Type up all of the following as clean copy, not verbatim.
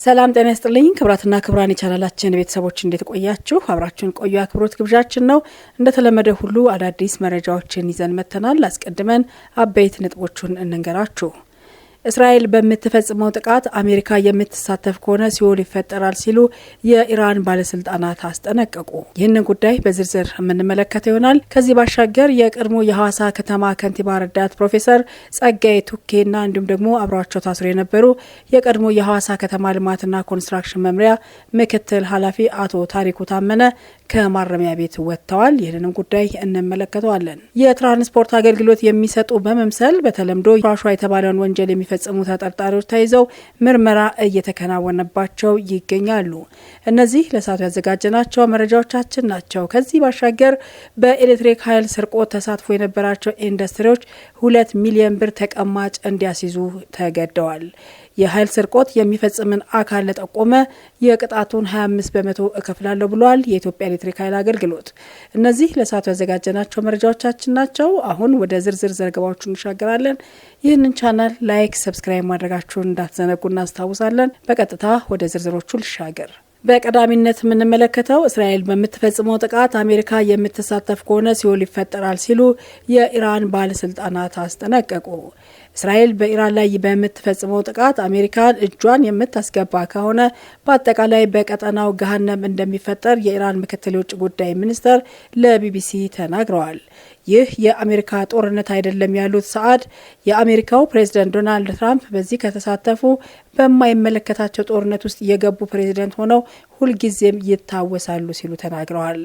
ሰላም ጤና ይስጥልኝ ክብራትና ክብራን የቻናላችን ቤተሰቦች እንዴት ቆያችሁ? አብራችሁን ቆዩ አክብሮት ግብዣችን ነው። እንደተለመደ ሁሉ አዳዲስ መረጃዎችን ይዘን መተናል። አስቀድመን አበይት ነጥቦቹን እንንገራችሁ። እስራኤል በምትፈጽመው ጥቃት አሜሪካ የምትሳተፍ ከሆነ ሲኦል ይፈጠራል ሲሉ የኢራን ባለስልጣናት አስጠነቀቁ። ይህንን ጉዳይ በዝርዝር የምንመለከተው ይሆናል። ከዚህ ባሻገር የቀድሞ የሐዋሳ ከተማ ከንቲባ ረዳት ፕሮፌሰር ጸጋዬ ቱኬና እንዲሁም ደግሞ አብረዋቸው ታስረው የነበሩ የቀድሞ የሐዋሳ ከተማ ልማትና ኮንስትራክሽን መምሪያ ምክትል ኃላፊ አቶ ታሪኩ ታመነ ከማረሚያ ቤት ወጥተዋል። ይህንንም ጉዳይ እንመለከተዋለን። የትራንስፖርት አገልግሎት የሚሰጡ በመምሰል በተለምዶ ሿሿ የተባለውን ወንጀል የሚፈጽሙ ተጠርጣሪዎች ተይዘው ምርመራ እየተከናወነባቸው ይገኛሉ። እነዚህ ለሰዓቱ ያዘጋጀናቸው መረጃዎቻችን ናቸው። ከዚህ ባሻገር በኤሌክትሪክ ኃይል ስርቆት ተሳትፎ የነበራቸው ኢንዱስትሪዎች 2 ሚሊዮን ብር ተቀማጭ እንዲያስይዙ ተገደዋል። የኃይል ስርቆት የሚፈጽምን አካል ለጠቆመ የቅጣቱን 25 በመቶ እከፍላለሁ ብሏል የኢትዮጵያ ኤሌክትሪክ ኃይል አገልግሎት። እነዚህ ለሰዓቱ ያዘጋጀናቸው መረጃዎቻችን ናቸው። አሁን ወደ ዝርዝር ዘገባዎቹ እንሻገራለን። ይህንን ቻናል ላይክ፣ ሰብስክራይብ ማድረጋችሁን እንዳትዘነጉ እናስታውሳለን። በቀጥታ ወደ ዝርዝሮቹ ልሻገር። በቀዳሚነት የምንመለከተው እስራኤል በምትፈጽመው ጥቃት አሜሪካ የምትሳተፍ ከሆነ ሲኦል ይፈጠራል ሲሉ የኢራን ባለስልጣናት አስጠነቀቁ። እስራኤል በኢራን ላይ በምትፈጽመው ጥቃት አሜሪካን እጇን የምታስገባ ከሆነ በአጠቃላይ በቀጠናው ገሃነም እንደሚፈጠር የኢራን ምክትል የውጭ ጉዳይ ሚኒስተር ለቢቢሲ ተናግረዋል። ይህ የአሜሪካ ጦርነት አይደለም ያሉት ሰዓድ የአሜሪካው ፕሬዝዳንት ዶናልድ ትራምፕ በዚህ ከተሳተፉ በማይመለከታቸው ጦርነት ውስጥ የገቡ ፕሬዝዳንት ሆነው ሁልጊዜም ይታወሳሉ ሲሉ ተናግረዋል።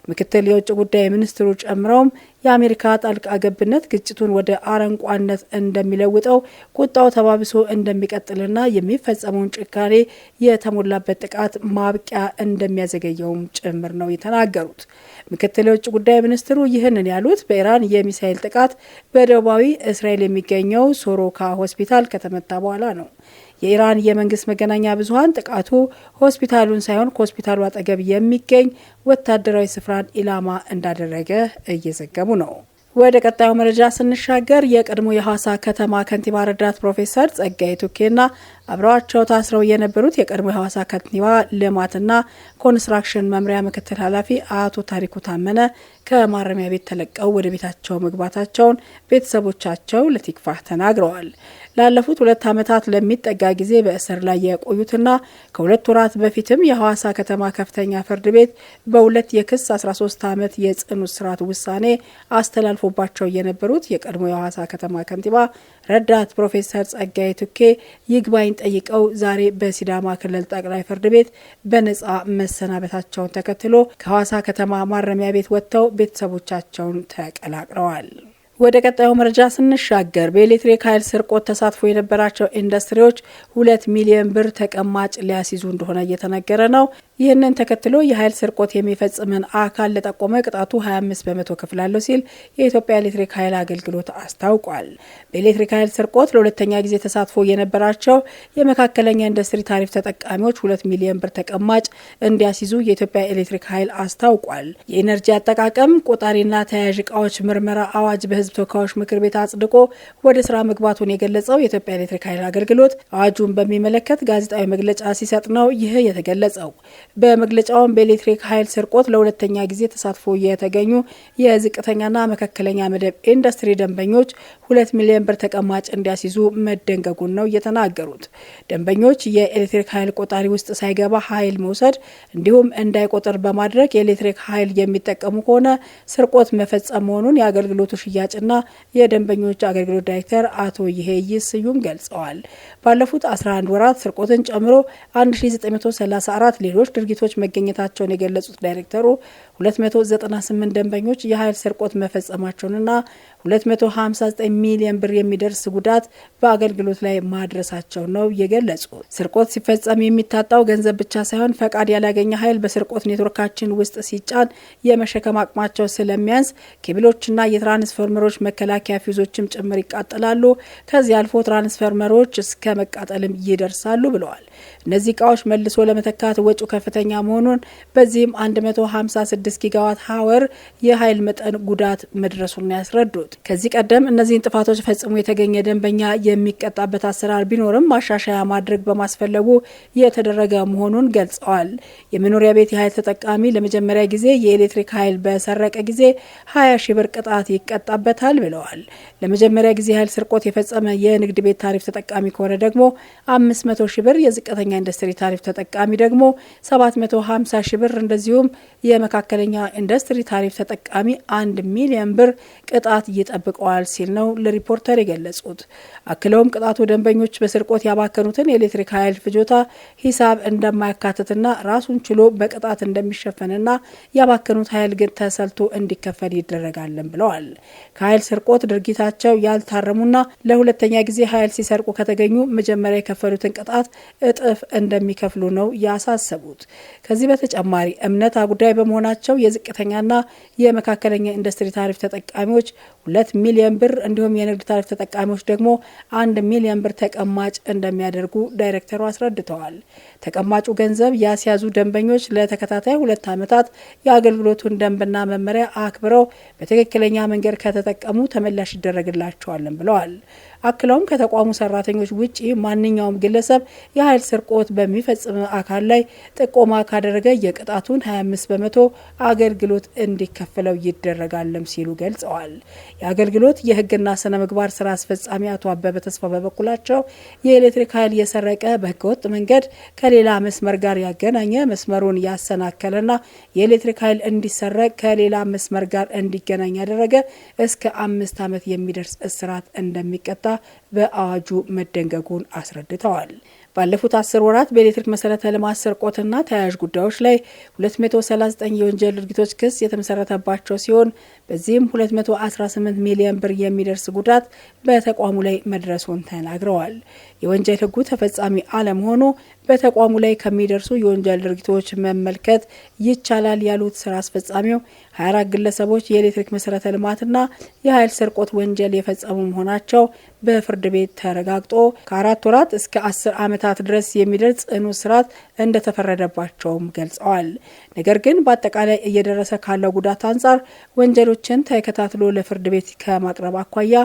ምክትል የውጭ ጉዳይ ሚኒስትሩ ጨምረውም የአሜሪካ ጣልቃ ገብነት ግጭቱን ወደ አረንቋነት እንደሚለውጠው፣ ቁጣው ተባብሶ እንደሚቀጥልና የሚፈጸመውን ጭካኔ የተሞላበት ጥቃት ማብቂያ እንደሚያዘገየውም ጭምር ነው የተናገሩት። ምክትል የውጭ ጉዳይ ሚኒስትሩ ይህንን ያሉት በኢራን የሚሳኤል ጥቃት በደቡባዊ እስራኤል የሚገኘው ሶሮካ ሆስፒታል ከተመታ በኋላ ነው። የኢራን የመንግስት መገናኛ ብዙኃን ጥቃቱ ሆስፒታሉን ሳይሆን ከሆስፒታሉ አጠገብ የሚገኝ ወታደራዊ ስፍራን ኢላማ እንዳደረገ እየዘገቡ ነው። ወደ ቀጣዩ መረጃ ስንሻገር የቀድሞ የሐዋሳ ከተማ ከንቲባ ረዳት ፕሮፌሰር ጸጋዬ ቱኬና አብረዋቸው ታስረው የነበሩት የቀድሞ የሐዋሳ ከንቲባ ልማትና ኮንስትራክሽን መምሪያ ምክትል ኃላፊ አቶ ታሪኩ ታመነ ከማረሚያ ቤት ተለቀው ወደ ቤታቸው መግባታቸውን ቤተሰቦቻቸው ለቲክቫህ ተናግረዋል። ላለፉት 2 ዓመታት ለሚጠጋ ጊዜ በእስር ላይ የቆዩትና ከ2 ወራት በፊትም የሐዋሳ ከተማ ከፍተኛ ፍርድ ቤት በ2 የክስ 13 ዓመት የጽኑ እስራት ውሳኔ አስተላልፎባቸው የነበሩት የቀድሞ የሐዋሳ ከተማ ከንቲባ ረዳት ፕሮፌሰር ጸጋዬ ቱኬ ይግባኝ ጠይቀው ዛሬ በሲዳማ ክልል ጠቅላይ ፍርድ ቤት በነጻ መሰናበታቸውን ተከትሎ ከሐዋሳ ከተማ ማረሚያ ቤት ወጥተው ቤተሰቦቻቸውን ተቀላቅለዋል። ወደ ቀጣዩ መረጃ ስንሻገር በኤሌክትሪክ ኃይል ስርቆት ተሳትፎ የነበራቸው ኢንዱስትሪዎች 2 ሚሊዮን ብር ተቀማጭ ሊያስይዙ እንደሆነ እየተነገረ ነው። ይህንን ተከትሎ የኃይል ስርቆት የሚፈጽምን አካል ለጠቆመ ቅጣቱ 25 በመቶ ከፍላለሁ ሲል የኢትዮጵያ ኤሌክትሪክ ኃይል አገልግሎት አስታውቋል። በኤሌክትሪክ ኃይል ስርቆት ለሁለተኛ ጊዜ ተሳትፎ የነበራቸው የመካከለኛ ኢንዱስትሪ ታሪፍ ተጠቃሚዎች 2 ሚሊዮን ብር ተቀማጭ እንዲያስይዙ የኢትዮጵያ ኤሌክትሪክ ኃይል አስታውቋል። የኢነርጂ አጠቃቀም ቆጣሪና ተያያዥ እቃዎች ምርመራ አዋጅ በህዝብ ተወካዮች ምክር ቤት አጽድቆ ወደ ስራ መግባቱን የገለጸው የኢትዮጵያ ኤሌክትሪክ ኃይል አገልግሎት አዋጁን በሚመለከት ጋዜጣዊ መግለጫ ሲሰጥ ነው ይህ የተገለጸው። በመግለጫውም በኤሌክትሪክ ኃይል ስርቆት ለሁለተኛ ጊዜ ተሳትፎ የተገኙ የዝቅተኛና መካከለኛ መደብ ኢንዱስትሪ ደንበኞች 2 ሚሊዮን ብር ተቀማጭ እንዲያስይዙ መደንገጉን ነው የተናገሩት። ደንበኞች የኤሌክትሪክ ኃይል ቆጣሪ ውስጥ ሳይገባ ኃይል መውሰድ እንዲሁም እንዳይቆጥር በማድረግ የኤሌክትሪክ ኃይል የሚጠቀሙ ከሆነ ስርቆት መፈጸም መሆኑን የአገልግሎቱ ሽያጭና የደንበኞች አገልግሎት ዳይሬክተር አቶ ይሄይስ ስዩም ገልጸዋል። ባለፉት 11 ወራት ስርቆትን ጨምሮ 1934 ሌሎች ድርጊቶች መገኘታቸውን የገለጹት ዳይሬክተሩ 298 ደንበኞች የኃይል ስርቆት መፈጸማቸውንና 259 ሚሊዮን ብር የሚደርስ ጉዳት በአገልግሎት ላይ ማድረሳቸው ነው የገለጹት። ስርቆት ሲፈጸም የሚታጣው ገንዘብ ብቻ ሳይሆን ፈቃድ ያላገኘ ኃይል በስርቆት ኔትወርካችን ውስጥ ሲጫን የመሸከም አቅማቸው ስለሚያንስ ኬብሎችና የትራንስፎርመሮች መከላከያ ፊውዞችም ጭምር ይቃጠላሉ። ከዚህ አልፎ ትራንስፎርመሮች እስከ መቃጠልም ይደርሳሉ ብለዋል። እነዚህ እቃዎች መልሶ ለመተካት ወጪው ከፍተኛ መሆኑን በዚህም 156 ጊጋዋት ሀወር የኃይል መጠን ጉዳት መድረሱን ያስረዱት ከዚህ ቀደም እነዚህን ጥፋቶች ፈጽሞ የተገኘ ደንበኛ የሚቀጣበት አሰራር ቢኖርም ማሻሻያ ማድረግ በማስፈለጉ የተደረገ መሆኑን ገልጸዋል። የመኖሪያ ቤት የኃይል ተጠቃሚ ለመጀመሪያ ጊዜ የኤሌክትሪክ ኃይል በሰረቀ ጊዜ 20 ሺህ ብር ቅጣት ይቀጣበታል ብለዋል። ለመጀመሪያ ጊዜ ኃይል ስርቆት የፈጸመ የንግድ ቤት ታሪፍ ተጠቃሚ ከሆነ ደግሞ 500 ሺህ ብር፣ የዝቅተኛ ኢንዱስትሪ ታሪፍ ተጠቃሚ ደግሞ 750 ሺህ ብር፣ እንደዚሁም የመካከለኛ ኢንዱስትሪ ታሪፍ ተጠቃሚ 1 ሚሊዮን ብር ቅጣት ይጠብቀዋል ሲል ነው ለሪፖርተር የገለጹት። አክለውም ቅጣቱ ደንበኞች በስርቆት ያባከኑትን የኤሌክትሪክ ኃይል ፍጆታ ሂሳብ እንደማያካትትና ራሱን ችሎ በቅጣት እንደሚሸፈንና ያባከኑት ኃይል ግን ተሰልቶ እንዲከፈል ይደረጋልን ብለዋል። ከኃይል ስርቆት ድርጊታቸው ያልታረሙና ለሁለተኛ ጊዜ ኃይል ሲሰርቁ ከተገኙ መጀመሪያ የከፈሉትን ቅጣት እጥፍ እንደሚከፍሉ ነው ያሳሰቡት። ከዚህ በተጨማሪ እምነት አጉዳይ በመሆናቸው የዝቅተኛና የመካከለኛ ኢንዱስትሪ ታሪፍ ተጠቃሚዎች 2 ሚሊዮን ብር እንዲሁም የንግድ ታሪፍ ተጠቃሚዎች ደግሞ 1 ሚሊዮን ብር ተቀማጭ እንደሚያደርጉ ዳይሬክተሩ አስረድተዋል። ተቀማጩ ገንዘብ ያስያዙ ደንበኞች ለተከታታይ 2 ዓመታት የአገልግሎቱን ደንብና መመሪያ አክብረው በትክክለኛ መንገድ ከተጠቀሙ ተመላሽ ይደረግላቸዋልን ብለዋል። አክለውም ከተቋሙ ሰራተኞች ውጪ ማንኛውም ግለሰብ የኃይል ስርቆት በሚፈጽም አካል ላይ ጥቆማ ካደረገ የቅጣቱን 25 በመቶ አገልግሎት እንዲከፈለው ይደረጋልም ሲሉ ገልጸዋል። የአገልግሎት የሕግና ስነ ምግባር ስራ አስፈጻሚ አቶ አበበ ተስፋ በበኩላቸው የኤሌክትሪክ ኃይል የሰረቀ በህገወጥ መንገድ ከሌላ መስመር ጋር ያገናኘ መስመሩን ያሰናከለና የኤሌክትሪክ ኃይል እንዲሰረቅ ከሌላ መስመር ጋር እንዲገናኝ ያደረገ እስከ 5 ዓመት የሚደርስ እስራት እንደሚቀጣ በአዋጁ መደንገጉን አስረድተዋል። ባለፉት 10 ወራት በኤሌክትሪክ መሰረተ ልማት ስርቆትና ተያያዥ ጉዳዮች ላይ 239 የወንጀል ድርጊቶች ክስ የተመሰረተባቸው ሲሆን በዚህም 218 ሚሊዮን ብር የሚደርስ ጉዳት በተቋሙ ላይ መድረሱን ተናግረዋል። የወንጀል ህጉ ተፈጻሚ አለመሆኑ በተቋሙ ላይ ከሚደርሱ የወንጀል ድርጊቶች መመልከት ይቻላል ያሉት ስራ አስፈጻሚው 24 ግለሰቦች የኤሌክትሪክ መሰረተ ልማትና የኃይል ስርቆት ወንጀል የፈጸሙ መሆናቸው በፍርድ ቤት ተረጋግጦ ከ4 ወራት እስከ 10 ዓመታት ድረስ የሚደርስ ጽኑ እስራት እንደተፈረደባቸውም ገልጸዋል። ነገር ግን በአጠቃላይ እየደረሰ ካለው ጉዳት አንጻር ወንጀሎችን ተከታትሎ ለፍርድ ቤት ከማቅረብ አኳያ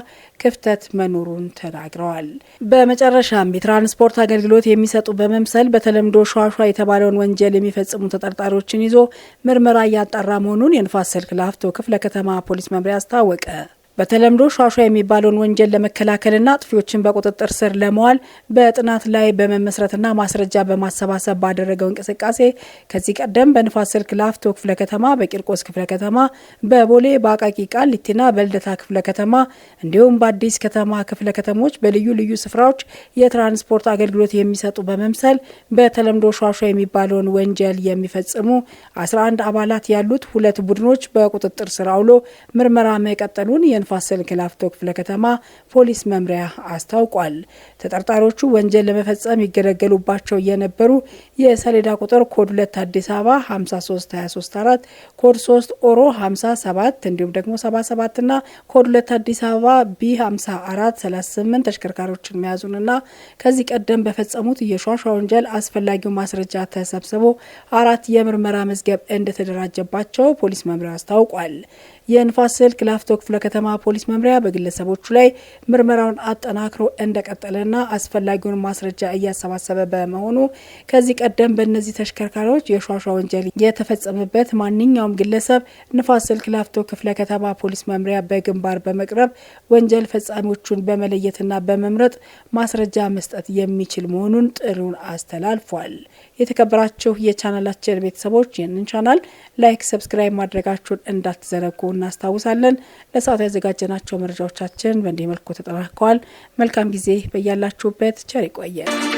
ክፍተት መኖሩን ተናግረዋል። በመጨረሻም የትራንስፖርት አገልግሎት የሚሰጡ በመምሰል በተለምዶ ሿሿ የተባለውን ወንጀል የሚፈጽሙ ተጠርጣሪዎችን ይዞ ምርመራ እያጣራ መሆኑን የንፋስ ስልክ ላፍቶ ክፍለ ከተማ ፖሊስ መምሪያ አስታወቀ። በተለምዶ ሿሿ የሚባለውን ወንጀል ለመከላከልና አጥፊዎችን በቁጥጥር ስር ለመዋል በጥናት ላይ በመመስረትና ማስረጃ በማሰባሰብ ባደረገው እንቅስቃሴ ከዚህ ቀደም በንፋስ ስልክ ላፍቶ ክፍለ ከተማ፣ በቂርቆስ ክፍለ ከተማ፣ በቦሌ በአቃቂ ቃሊቲና በልደታ ክፍለ ከተማ እንዲሁም በአዲስ ከተማ ክፍለ ከተሞች በልዩ ልዩ ስፍራዎች የትራንስፖርት አገልግሎት የሚሰጡ በመምሰል በተለምዶ ሿሿ የሚባለውን ወንጀል የሚፈጽሙ 11 አባላት ያሉት 2 ቡድኖች በቁጥጥር ስር አውሎ ምርመራ መቀጠሉን የንፋስ ስልክ ላፍቶ ክፍለ ከተማ ፖሊስ መምሪያ አስታውቋል። ተጠርጣሪዎቹ ወንጀል ለመፈጸም ይገለገሉባቸው የነበሩ የሰሌዳ ቁጥር ኮድ 2 አዲስ አበባ 53234 ኮድ 3 ኦሮ 57 እንዲሁም ደግሞ 77 እና ኮድ 2 አዲስ አበባ B5438 ተሽከርካሪዎችን መያዙንና ከዚህ ቀደም በፈጸሙት የሿሿ ወንጀል አስፈላጊው ማስረጃ ተሰብስቦ 4 የምርመራ መዝገብ እንደተደራጀባቸው ፖሊስ መምሪያ አስታውቋል። የንፋስ ስልክ ላፍቶ ክፍለ ከተማ ፖሊስ መምሪያ በግለሰቦቹ ላይ ምርመራውን አጠናክሮ እንደቀጠለና አስፈላጊውን ማስረጃ እያሰባሰበ በመሆኑ ከዚህ ቀደም በእነዚህ ተሽከርካሪዎች የሿሿ ወንጀል የተፈጸመበት ማንኛውም ግለሰብ ንፋስ ስልክ ላፍቶ ክፍለ ከተማ ፖሊስ መምሪያ በግንባር በመቅረብ ወንጀል ፈጻሚዎቹን በመለየትና በመምረጥ ማስረጃ መስጠት የሚችል መሆኑን ጥሪውን አስተላልፏል። የተከበራችሁ የቻናላችን ቤተሰቦች ይህንን ቻናል ላይክ፣ ሰብስክራይብ ማድረጋችሁን እንዳትዘነጉ እናስታውሳለን። ለሰዓቱ ያዘጋጀናቸው መረጃዎቻችን በእንዲህ መልኩ ተጠናቀዋል። መልካም ጊዜ በያላችሁበት ቸር ይቆየን።